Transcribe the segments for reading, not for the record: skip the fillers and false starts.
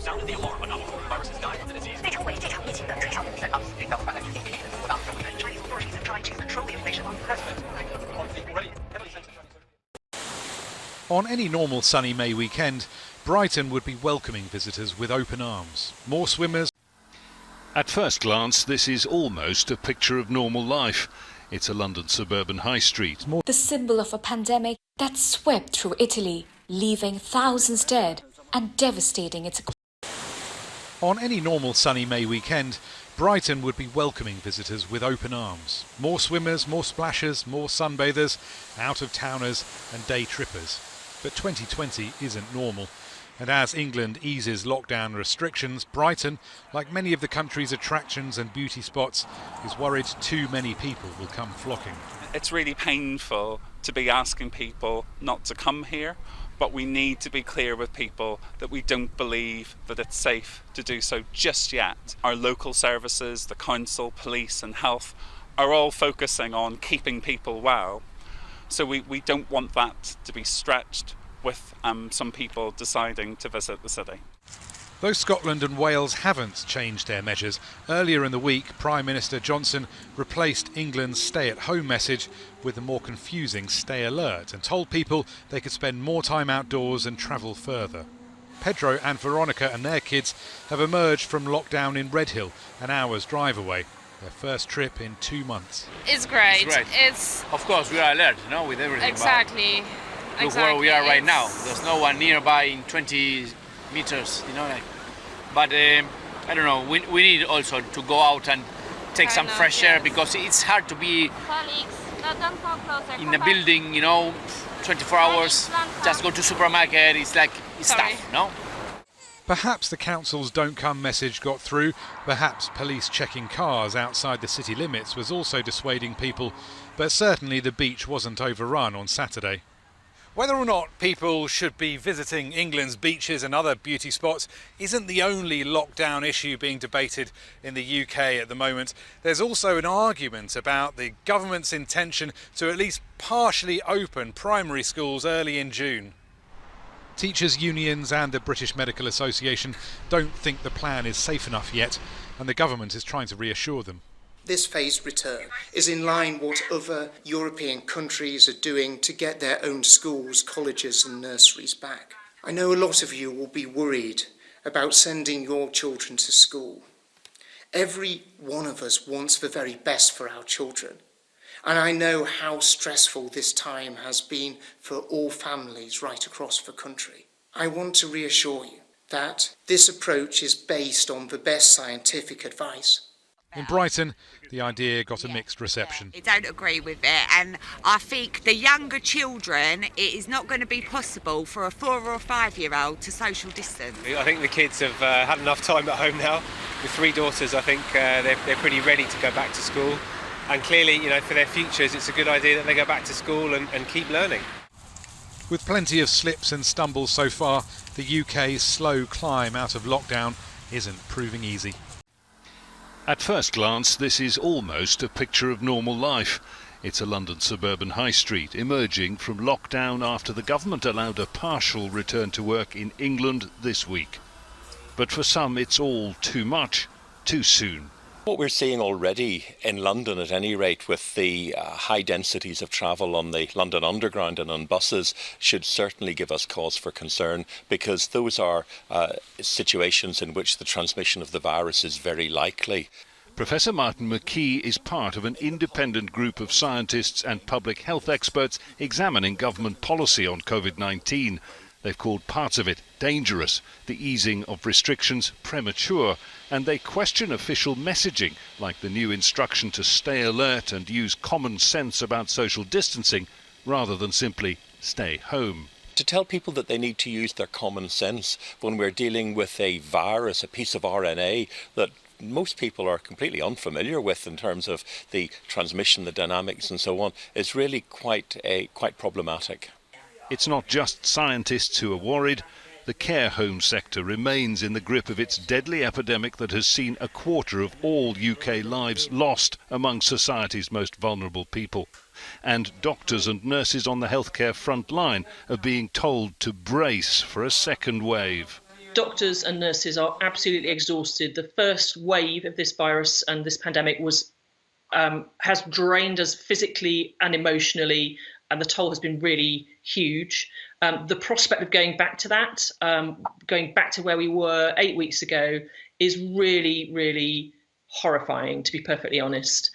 sounded the alarm, but not before viruses died from the disease. Chinese authorities have tried to control the information on the president. On any normal sunny May weekend, Brighton would be welcoming visitors with open arms. More swimmers. At first glance, this is almost a picture of normal life. It's a London suburban high street. The symbol of a pandemic that swept through Italy, leaving thousands dead and devastating its economy. On any normal sunny May weekend, Brighton would be welcoming visitors with open arms. More swimmers, more splashers, more sunbathers, out-of-towners and day trippers. But 2020 isn't normal. And as England eases lockdown restrictions, Brighton, like many of the country's attractions and beauty spots, is worried too many people will come flocking. It's really painful to be asking people not to come here, but we need to be clear with people that we don't believe that it's safe to do so just yet. Our local services, the council, police and health are all focusing on keeping people well. So we don't want that to be stretched with some people deciding to visit the city. Though Scotland and Wales haven't changed their measures, earlier in the week Prime Minister Johnson replaced England's stay-at-home message with a more confusing stay alert and told people they could spend more time outdoors and travel further. Pedro and Veronica and their kids have emerged from lockdown in Redhill, an hour's drive away. Their first trip in 2 months. It's great. It's of course we are alert, with everything. Exactly. Look where we are right now. There's no one nearby in 20 meters, But I don't know. We need also to go out and take some fresh air because it's hard to be in a building, 24 hours. Just go to supermarket. It's tough, Perhaps the council's don't come message got through. Perhaps police checking cars outside the city limits was also dissuading people. But certainly the beach wasn't overrun on Saturday. Whether or not people should be visiting England's beaches and other beauty spots isn't the only lockdown issue being debated in the UK at the moment. There's also an argument about the government's intention to at least partially open primary schools early in June. Teachers' unions and the British Medical Association don't think the plan is safe enough yet, and the government is trying to reassure them. This phased return is in line with what other European countries are doing to get their own schools, colleges and nurseries back. I know a lot of you will be worried about sending your children to school. Every one of us wants the very best for our children. And I know how stressful this time has been for all families right across the country. I want to reassure you that this approach is based on the best scientific advice. In Brighton, the idea got a mixed reception. I don't agree with it, and I think the younger children, it is not going to be possible for a 4 or 5 year old to social distance. I think the kids have had enough time at home now. With 3 daughters, I think they're pretty ready to go back to school. And clearly, for their futures, it's a good idea that they go back to school and keep learning. With plenty of slips and stumbles so far, the UK's slow climb out of lockdown isn't proving easy. At first glance, this is almost a picture of normal life. It's a London suburban high street emerging from lockdown after the government allowed a partial return to work in England this week. But for some, it's all too much, too soon. What we're seeing already in London, at any rate, with the high densities of travel on the London Underground and on buses, should certainly give us cause for concern, because those are situations in which the transmission of the virus is very likely. Professor Martin McKee is part of an independent group of scientists and public health experts examining government policy on COVID-19. They've called parts of it dangerous, the easing of restrictions premature, and they question official messaging, like the new instruction to stay alert and use common sense about social distancing, rather than simply stay home. To tell people that they need to use their common sense when we're dealing with a virus, a piece of RNA that most people are completely unfamiliar with in terms of the transmission, the dynamics and so on, is really quite problematic. It's not just scientists who are worried. The care home sector remains in the grip of its deadly epidemic that has seen a quarter of all UK lives lost among society's most vulnerable people. And doctors and nurses on the healthcare front line are being told to brace for a second wave. Doctors and nurses are absolutely exhausted. The first wave of this virus and this pandemic has drained us physically and emotionally, and the toll has been really huge. The prospect of going back to that, going back to where we were 8 weeks ago, is really, really horrifying, to be perfectly honest.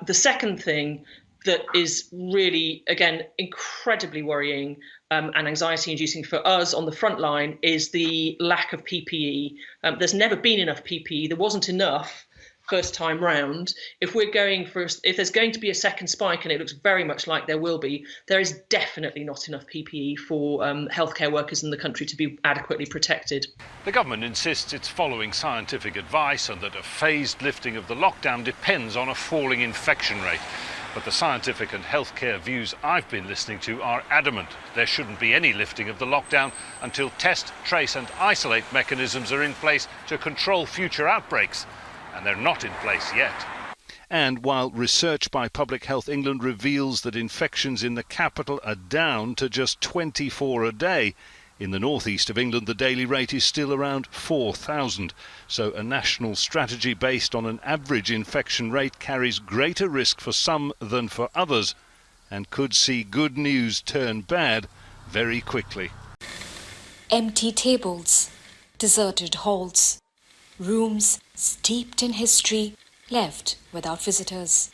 The second thing that is really, again, incredibly worrying and anxiety-inducing for us on the front line is the lack of PPE. There's never been enough PPE. There wasn't enough first time round. If there's going to be a second spike, and it looks very much like there will be, there is definitely not enough PPE for healthcare workers in the country to be adequately protected. The government insists it's following scientific advice and that a phased lifting of the lockdown depends on a falling infection rate. But the scientific and healthcare views I've been listening to are adamant there shouldn't be any lifting of the lockdown until test, trace and isolate mechanisms are in place to control future outbreaks. And they're not in place yet. And while research by Public Health England reveals that infections in the capital are down to just 24 a day, in the northeast of England the daily rate is still around 4,000. So a national strategy based on an average infection rate carries greater risk for some than for others, and could see good news turn bad very quickly. Empty tables, deserted halls, rooms steeped in history left without visitors.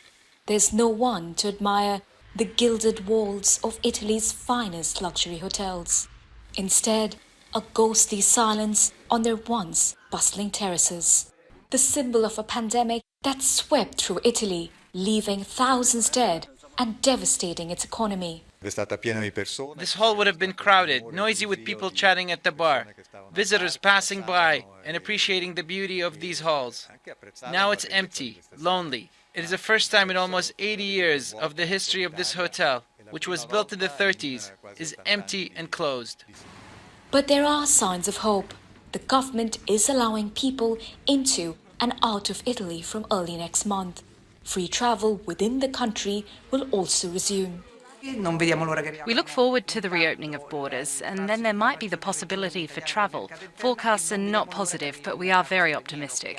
There's no one to admire the gilded walls of Italy's finest luxury hotels. Instead, a ghostly silence on their once bustling terraces. The symbol of a pandemic that swept through Italy, leaving thousands dead and devastating its economy. This hall would have been crowded, noisy with people chatting at the bar, visitors passing by and appreciating the beauty of these halls. Now it's empty, lonely. It is the first time in almost 80 years of the history of this hotel, which was built in the 30s, is empty and closed. But there are signs of hope. The government is allowing people into and out of Italy from early next month. Free travel within the country will also resume. We look forward to the reopening of borders, and then there might be the possibility for travel. Forecasts are not positive, but we are very optimistic.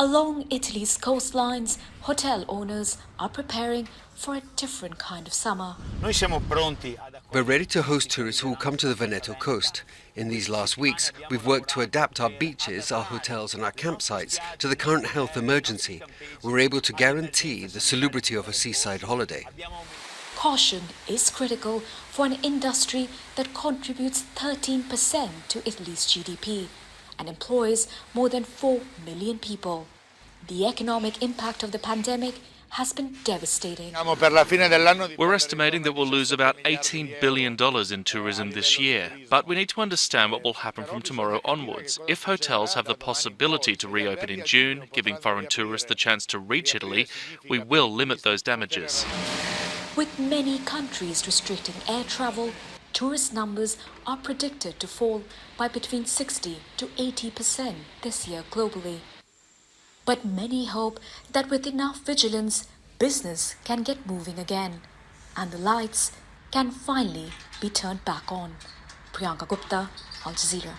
Along Italy's coastlines, hotel owners are preparing for a different kind of summer. We're ready to host tourists who will come to the Veneto coast. In these last weeks, we've worked to adapt our beaches, our hotels and our campsites to the current health emergency. We're able to guarantee the salubrity of a seaside holiday. Caution is critical for an industry that contributes 13% to Italy's GDP and employs more than 4 million people. The economic impact of the pandemic has been devastating. We're estimating that we'll lose about $18 billion in tourism this year, but we need to understand what will happen from tomorrow onwards. If hotels have the possibility to reopen in June, giving foreign tourists the chance to reach Italy, we will limit those damages. With many countries restricting air travel, tourist numbers are predicted to fall by between 60 to 80% this year globally. But many hope that with enough vigilance, business can get moving again and the lights can finally be turned back on. Priyanka Gupta, Al Jazeera.